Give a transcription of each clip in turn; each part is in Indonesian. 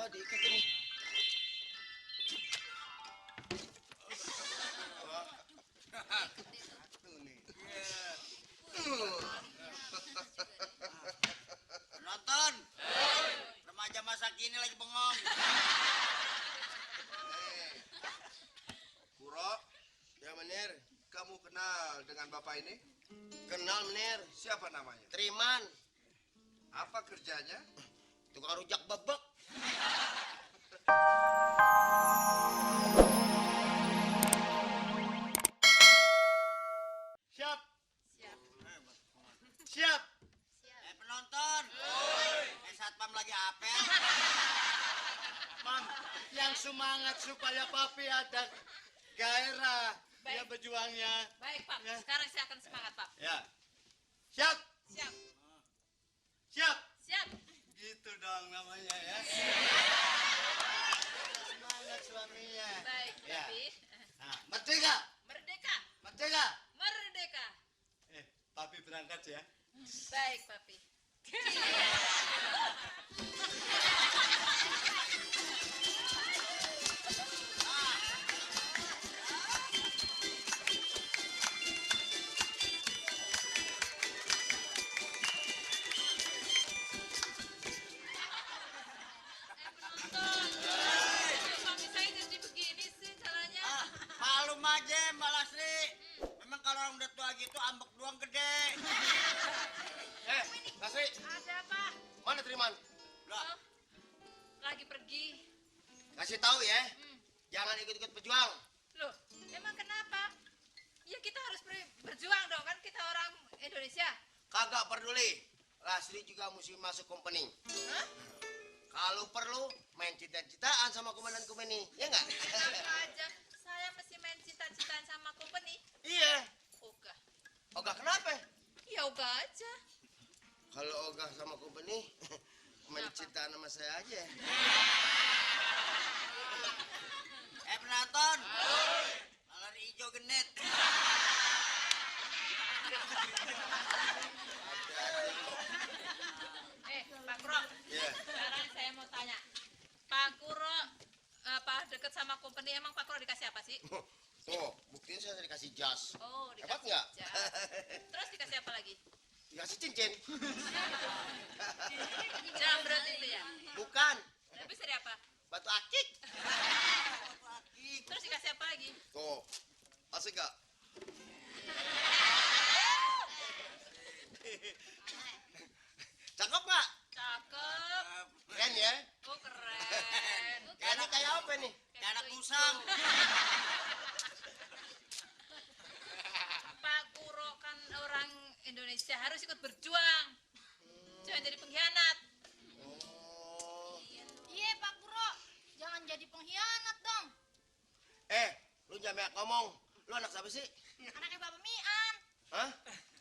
Ya, diikat ini. Nonton. Remaja masa kini lagi bengong. Puro, Ya, Menir, kamu kenal dengan bapak ini? kenal Menir. Siapa namanya? Triman, Apa kerjanya? tukang rujak bebek. Siap. Siap. Siap. Penonton. Satpam lagi apel. Mam, yang semangat supaya papi ada gairah dia Baik. berjuangnya. Baik, Pak. Ya. Sekarang saya akan semangat, Pak. Ya. Siap. Siap. Siap. Siap. Gitu dong namanya ya. Semangat suaminya. Baik, Ya. Papi. Nah, merdeka. Merdeka. Merdeka. Merdeka. Papi berangkat ya. Baik, Papi. Penonton. Suami saya jadi begini sih caranya. Malum aja Mbak Lasri. Memang kalau orang udah tua gitu ambek doang gede. Lasri, Ada apa? mana Triman? Oh, lagi pergi. Kasih tahu ya, jangan ikut-ikut berjuang. Loh, emang kenapa? Ya kita harus berjuang dong, kan kita orang Indonesia. Kagak peduli. Lasri juga mesti masuk company. Hah? Kalau perlu, main cinta-cintaan sama komandan-komeni. Ya nggak? Enak aja. Saya mesti main cinta-cintaan sama company. Iya. Ogah. Ogah kenapa? Ya ogah aja. Kalau ogah sama company, main Kenapa? cinta sama saya aja. Penonton. Kalau hijau genit. Pak Kuro. Iya. Sekarang saya mau tanya. Pak Kuro apa deket sama company, emang Pak Kuro dikasih apa sih? Tuh, buktinya saya dikasih jas. Oh, Hebat dikasih nggak? jas. Terus dikasih apa lagi? Dikasih cincin. Jamrut itu ya? Bukan, Habis dari apa? batu akik. Terus dikasih apa lagi? Tuh, asik gak? Cakep nggak? Cakep. Keren ya? Oh, keren. Kayaknya kayak apa nih? Kayak anak musang. Pak Kuro kan orang Indonesia, harus ikut berjuang. Jangan jadi pengkhianat. Oh. Iya Pak Kuro, jangan jadi pengkhianat dong. Lu jangan banyak ngomong. Lu anak siapa sih? Anaknya Bapak Mian. Hah?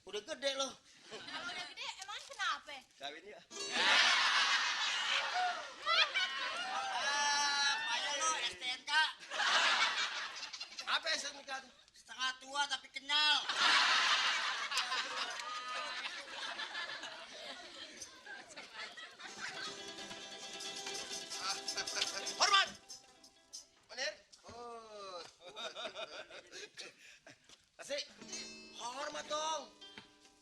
Udah gede lo. Kalau udah gede emangnya kenapa? Kawin ya? Payah lo STNK. Apa SMK tuh? Setengah tua tapi kenyal. Hormat! Menir? Oh. Asik. Hormat dong.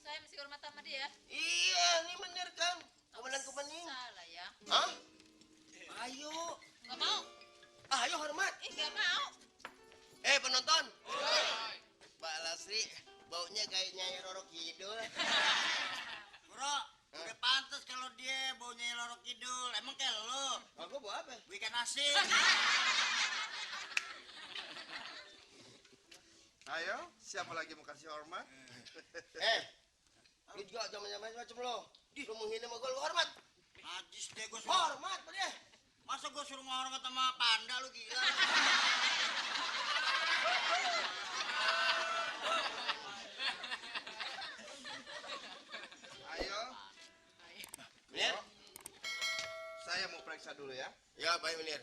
Saya mesti hormat sama dia. Iya, ini Menir kan. Komandan kompeni. Salah ya. Hah? Ayo. Nggak mau. Ayo hormat. Nggak mau. Penonton. Mbak Lasri, baunya kayak Nyai Roro Kidul. Bro, udah pantas kalau dia baunya lorok kidul. Emang kayak lo. Aku bau apa? Ikan asin. Ayo, siapa lagi mau kasih hormat? Lu juga jangan macam lo. Lu menghina sama gue, lu hormat. Najis deh gue suruh. Hormat, dia. Masa gue suruh ngormat sama panda lu gila. Ayo, Menir? saya mau periksa dulu ya. Ya, baik Menir.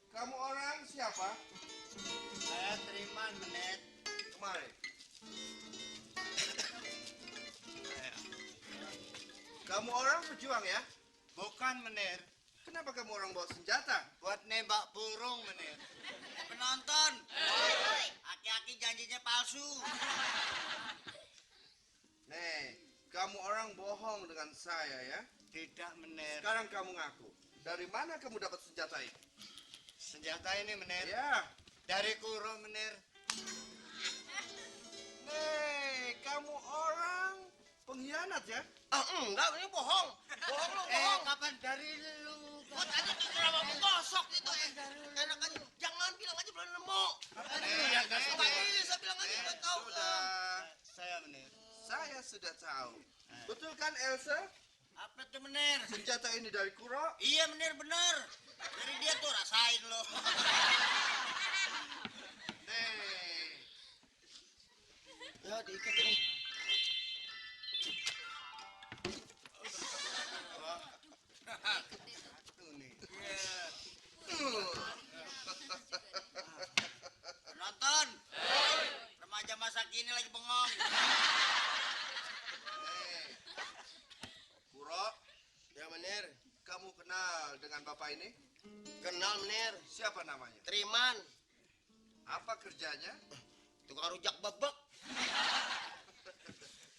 Kamu orang siapa? Saya terima menit. Kemarin. Kamu orang pejuang ya? Bukan, Menir. Kenapa kamu orang bawa senjata? Buat nembak burung, Menir. Penonton. Aki-aki janjinya palsu. Nih, kamu orang bohong dengan saya ya. Tidak, Menir. Sekarang kamu ngaku. Dari mana kamu dapat senjata ini? Senjata ini, Menir. Ya. Dari Kuro, Menir. Nih, kamu orang pengkhianat ya? Enggak, ini bohong. Bohong lu, bohong. Kapan dari lu? Gua tadi tuh kenapa mau gosok gitu enak aja. Jangan bilang aja belum nemu. Nggak bisa bilang aja nggak tahu. Sudah. Saya, Menir. Saya sudah tahu. Betul kan Elsa? Apa tuh, Menir? Senjata ini dari Kuro? Iya, Menir, bener. Dari dia tuh, rasain lo. Nih. Ya, diikat ini. Tuh nih. Penonton. Remaja masa kini lagi bengong. Nih. Kuro, Ya, Menir. kamu kenal dengan bapak ini? Kenal, Menir. Siapa namanya? Triman. Apa kerjanya? Tukang rujak bebek.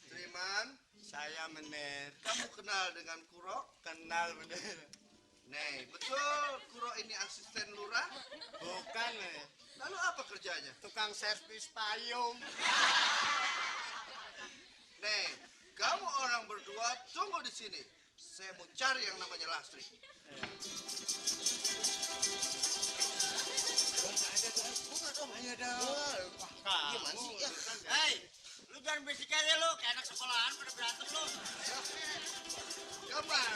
Triman, Saya, Menir. kamu kenal dengan Kuro? Kenal, Menir. Nih, betul Kuro ini asisten lurah? Bukan, Menir. Lalu apa kerjanya? Tukang servis payung. Nih, kamu orang berdua tunggu di sini. Saya mau cari yang namanya Lastri. Gimana sih? Ya. Hei, lu jangan berisik aja lu. Kayak anak sekolahan pada berantem lu. Gambar,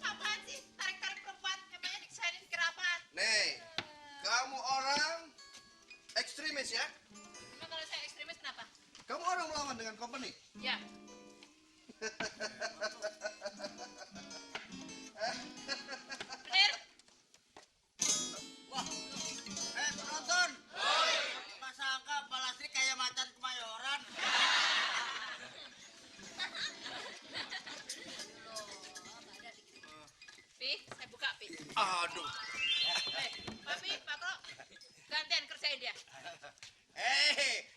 Apaan sih? Tarik-tarik perempuan. Emangnya dikisahin kerabat. Nih, kamu orang ekstremis ya? Emang kalau saya ekstremis kenapa? Kamu orang melawan dengan company? Ya. Menir, Wah. Penonton. Nggak sangka Balastri kayak macan kemayoran. Pi, saya buka, Pi. Aduh. Papi, Pak Kro, gantian kerjain dia.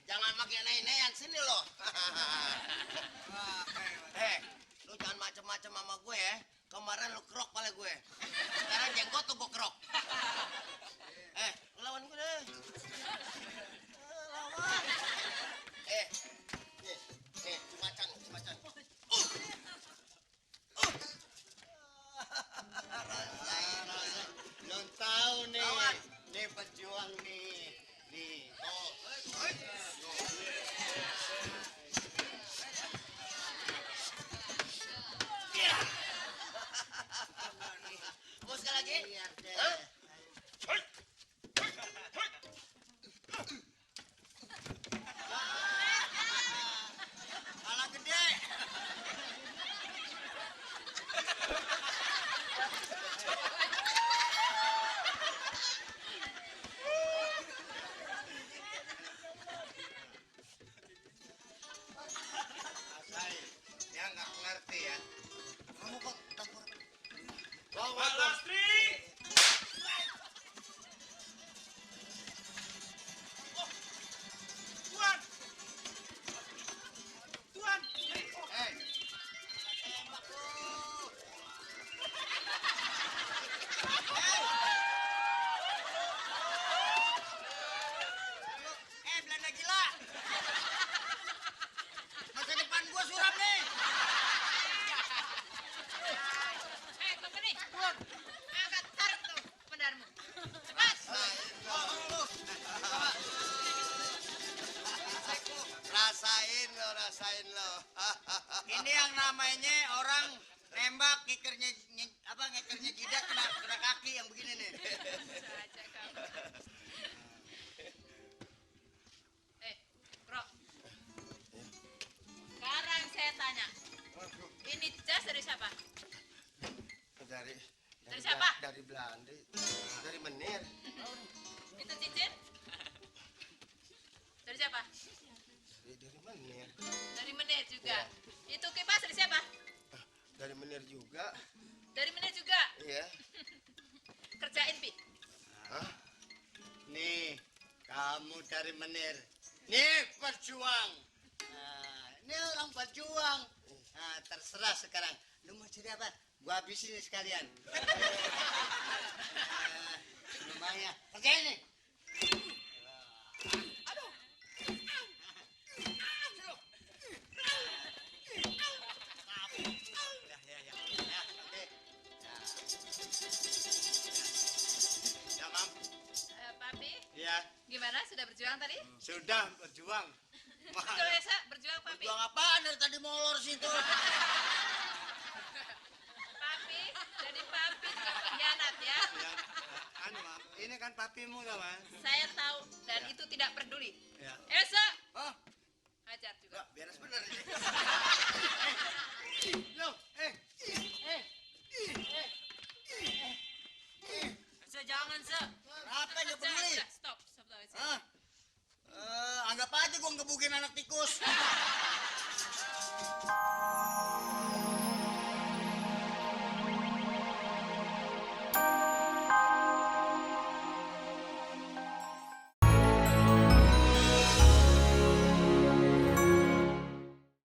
Jangan makin nenek sini loh. Lu jangan macem-macem sama gue ya. Kemarin lu kerok pala gue. Sekarang jenggot tuh gue kerok. Lawan gue deh. Lawan. Nih, macan. Belum tahu nih. Lawan. Nih pejuang nih. Nih. Mau sekali lagi? Lihat deh. Hah? Kalah gede. Rasain. Dia nggak ngerti ya. Kamu kok campur? Pak Lastri. Tuan. Hey, Belanda gila. Masa depan gua suram nih. Company, angkat tarik tuh pendarmu. Mas, Rasain lo. Ini yang namanya orang nembak ngekernya jidat kena kaki yang begini nih. aja kamu. Kro. Sekarang saya tanya, ini jas dari siapa? Dari siapa? Dari Belanda. Dari Menir. Itu cincin? Dari siapa? Dari Menir. Dari Menir juga. Itu kipas dari siapa? Dari Menir juga. Dari mana juga? Iya. Kerjain, Pi. Hah? Nih, kamu dari Menir. Nih, berjuang. Nah, ini orang berjuang. Nah, terserah sekarang. Lu mau cari apa? Gua habisin nih sekalian. Lumayan. Kerjain nih. Ya, Mam. Papi, Ya, gimana? Sudah berjuang tadi? sudah berjuang. Betul ya, Sa? Berjuang, Papi. Berjuang apaan dari tadi molor situ? Papi, jadi Papi juga pengkhianat ya. Ya, anu, Mam. Ini kan papimu, Mam. Saya tahu dan itu tidak peduli. Ya. Esa, Oh, hajar juga. enggak, beres bener ini. Loh, Jangan, Se. apa yang peduli? Sudah, stop. Aja. Hah? Anggap aja gua ngebukin anak tikus.